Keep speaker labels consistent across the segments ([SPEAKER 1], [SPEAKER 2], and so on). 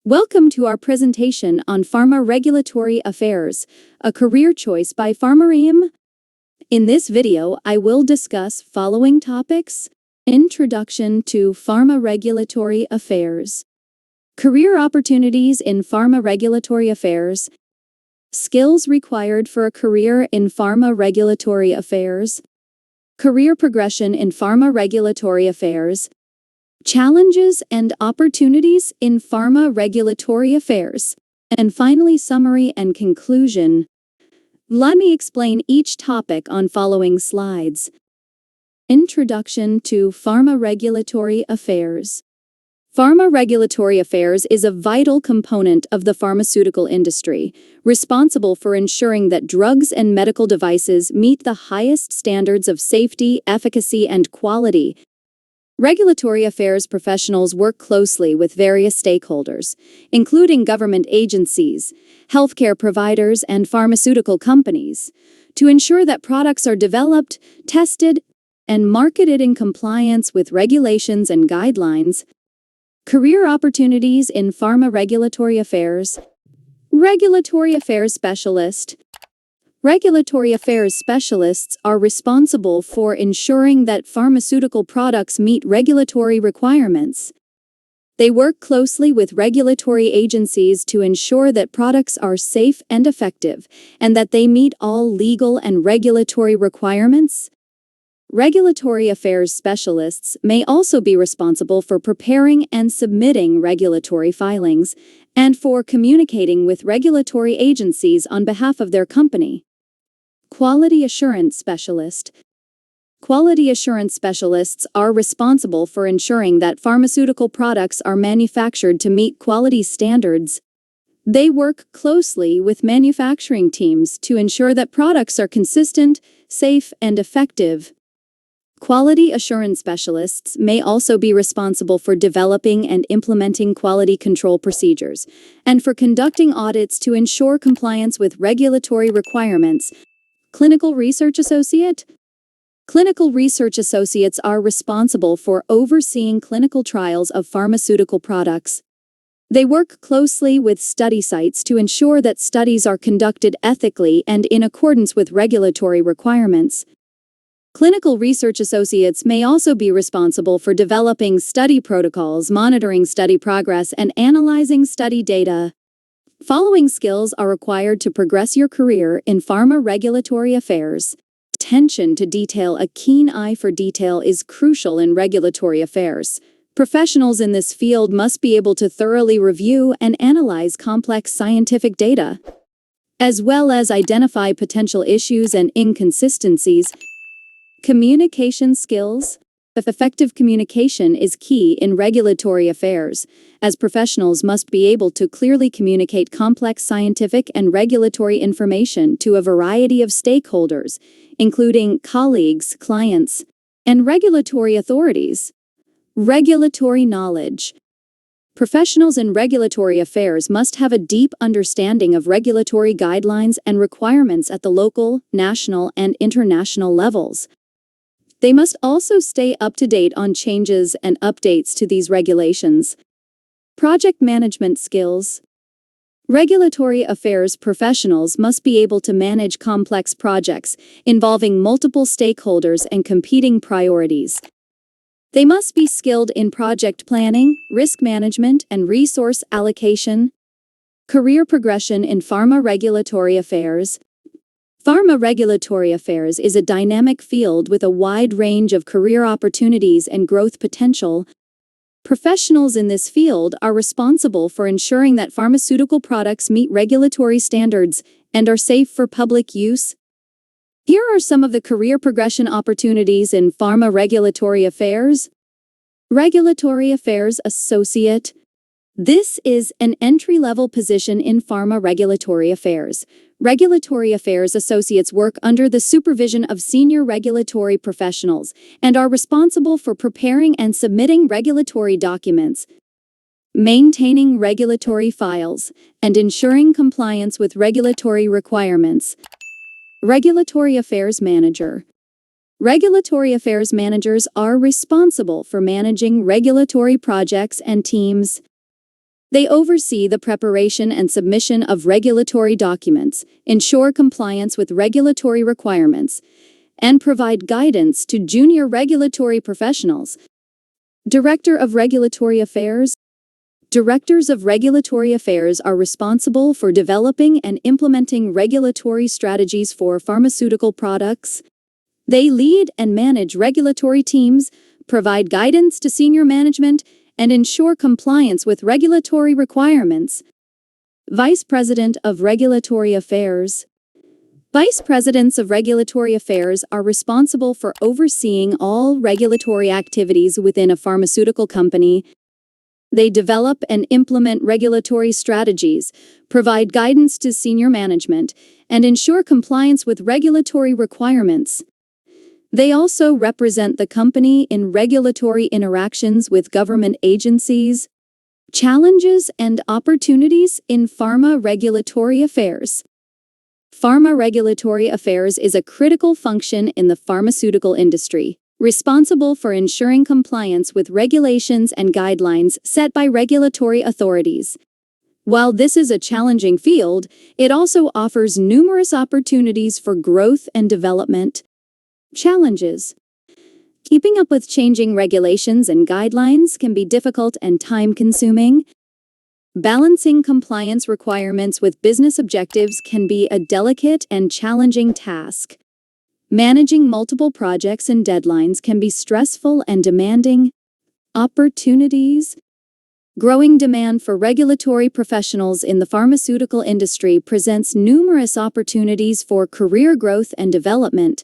[SPEAKER 1] Welcome to our presentation on Pharma Regulatory Affairs, a career choice by PharmaRIIM. In this video, I will discuss following topics: Introduction to Pharma Regulatory Affairs, Career Opportunities in Pharma Regulatory Affairs, Skills required for a career in Pharma Regulatory Affairs, Career progression in Pharma Regulatory Affairs, Challenges and opportunities in pharma regulatory affairs, and finally summary and conclusion. Let me explain each topic on following slides. Introduction to Pharma Regulatory Affairs. Pharma regulatory affairs is a vital component of the pharmaceutical industry, responsible for ensuring that drugs and medical devices meet the highest standards of safety, efficacy, and quality. Regulatory affairs professionals work closely with various stakeholders, including government agencies, healthcare providers, and pharmaceutical companies, to ensure that products are developed, tested, and marketed in compliance with regulations and guidelines. Career opportunities in pharma regulatory affairs. Regulatory affairs specialist. Regulatory affairs specialists are responsible for ensuring that pharmaceutical products meet regulatory requirements. They work closely with regulatory agencies to ensure that products are safe and effective, and that they meet all legal and regulatory requirements. Regulatory affairs specialists may also be responsible for preparing and submitting regulatory filings, and for communicating with regulatory agencies on behalf of their company. Quality assurance specialist. Quality assurance specialists are responsible for ensuring that pharmaceutical products are manufactured to meet quality standards. They work closely with manufacturing teams to ensure that products are consistent, safe, and effective. Quality assurance specialists may also be responsible for developing and implementing quality control procedures, and for conducting audits to ensure compliance with regulatory requirements. Clinical research associate. Clinical research associates are responsible for overseeing clinical trials of pharmaceutical products. They work closely with study sites to ensure that studies are conducted ethically and in accordance with regulatory requirements. Clinical research associates may also be responsible for developing study protocols, monitoring study progress, and analyzing study data. Following skills are required to progress your career in pharma regulatory affairs. Attention to detail. A keen eye for detail is crucial in regulatory affairs. Professionals in this field must be able to thoroughly review and analyze complex scientific data, as well as identify potential issues and inconsistencies. Communication skills. Effective communication is key in regulatory affairs, as professionals must be able to clearly communicate complex scientific and regulatory information to a variety of stakeholders, including colleagues, clients, and regulatory authorities. Regulatory knowledge. Professionals in regulatory affairs must have a deep understanding of regulatory guidelines and requirements at the local, national, and international levels. They must also stay up to date on changes and updates to these regulations. Project management skills. Regulatory affairs professionals must be able to manage complex projects involving multiple stakeholders and competing priorities. They must be skilled in project planning, risk management, and resource allocation. Career progression in pharma regulatory affairs. Pharma regulatory affairs is a dynamic field with a wide range of career opportunities and growth potential. Professionals in this field are responsible for ensuring that pharmaceutical products meet regulatory standards and are safe for public use. Here are some of the career progression opportunities in pharma regulatory affairs. Regulatory Affairs Associate. This is an entry-level position in pharma regulatory affairs. Regulatory affairs associates work under the supervision of senior regulatory professionals and are responsible for preparing and submitting regulatory documents, maintaining regulatory files, and ensuring compliance with regulatory requirements. Regulatory Affairs Manager. Regulatory affairs managers are responsible for managing regulatory projects and teams. They oversee the preparation and submission of regulatory documents, ensure compliance with regulatory requirements, and provide guidance to junior regulatory professionals. Director of Regulatory Affairs. Directors of Regulatory Affairs are responsible for developing and implementing regulatory strategies for pharmaceutical products. They lead and manage regulatory teams, provide guidance to senior management, and ensure compliance with regulatory requirements. Vice President of Regulatory Affairs. Vice Presidents of Regulatory Affairs are responsible for overseeing all regulatory activities within a pharmaceutical company. They develop and implement regulatory strategies, provide guidance to senior management, and ensure compliance with regulatory requirements. They also represent the company in regulatory interactions with government agencies. Challenges and opportunities in pharma regulatory affairs. Pharma regulatory affairs is a critical function in the pharmaceutical industry, responsible for ensuring compliance with regulations and guidelines set by regulatory authorities. While this is a challenging field, it also offers numerous opportunities for growth and development. Challenges. Keeping up with changing regulations and guidelines can be difficult and time-consuming. Balancing compliance requirements with business objectives can be a delicate and challenging task. Managing multiple projects and deadlines can be stressful and demanding. Opportunities. Growing demand for regulatory professionals in the pharmaceutical industry presents numerous opportunities for career growth and development.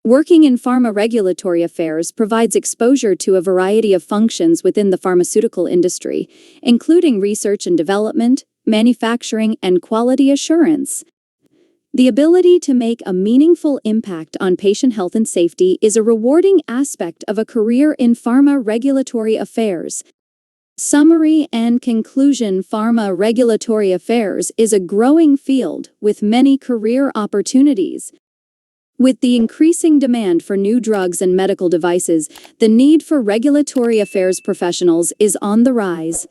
[SPEAKER 1] Working in pharma regulatory affairs provides exposure to a variety of functions within the pharmaceutical industry, including research and development, manufacturing, and quality assurance. The ability to make a meaningful impact on patient health and safety is a rewarding aspect of a career in pharma regulatory affairs. Summary and conclusion: pharma regulatory affairs is a growing field with many career opportunities. With the increasing demand for new drugs and medical devices, the need for regulatory affairs professionals is on the rise.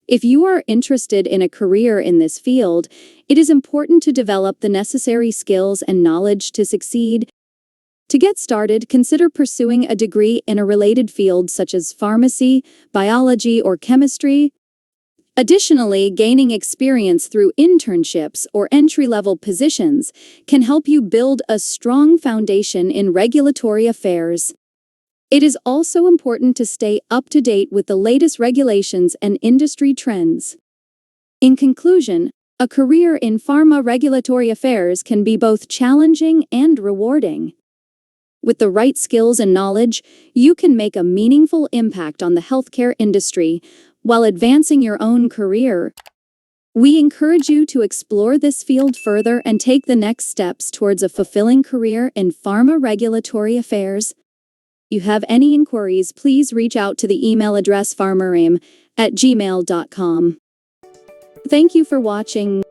[SPEAKER 1] If you are interested in a career in this field, it is important to develop the necessary skills and knowledge to succeed. To get started, consider pursuing a degree in a related field such as pharmacy, biology, or chemistry. Additionally, gaining experience through internships or entry-level positions can help you build a strong foundation in regulatory affairs. It is also important to stay up to date with the latest regulations and industry trends. In conclusion, a career in pharma regulatory affairs can be both challenging and rewarding. With the right skills and knowledge, you can make a meaningful impact on the healthcare industry while advancing your own career. We encourage you to explore this field further and take the next steps towards a fulfilling career in pharma regulatory affairs. If you have any inquiries, please reach out to the email address pharmariim@gmail.com. Thank you for watching.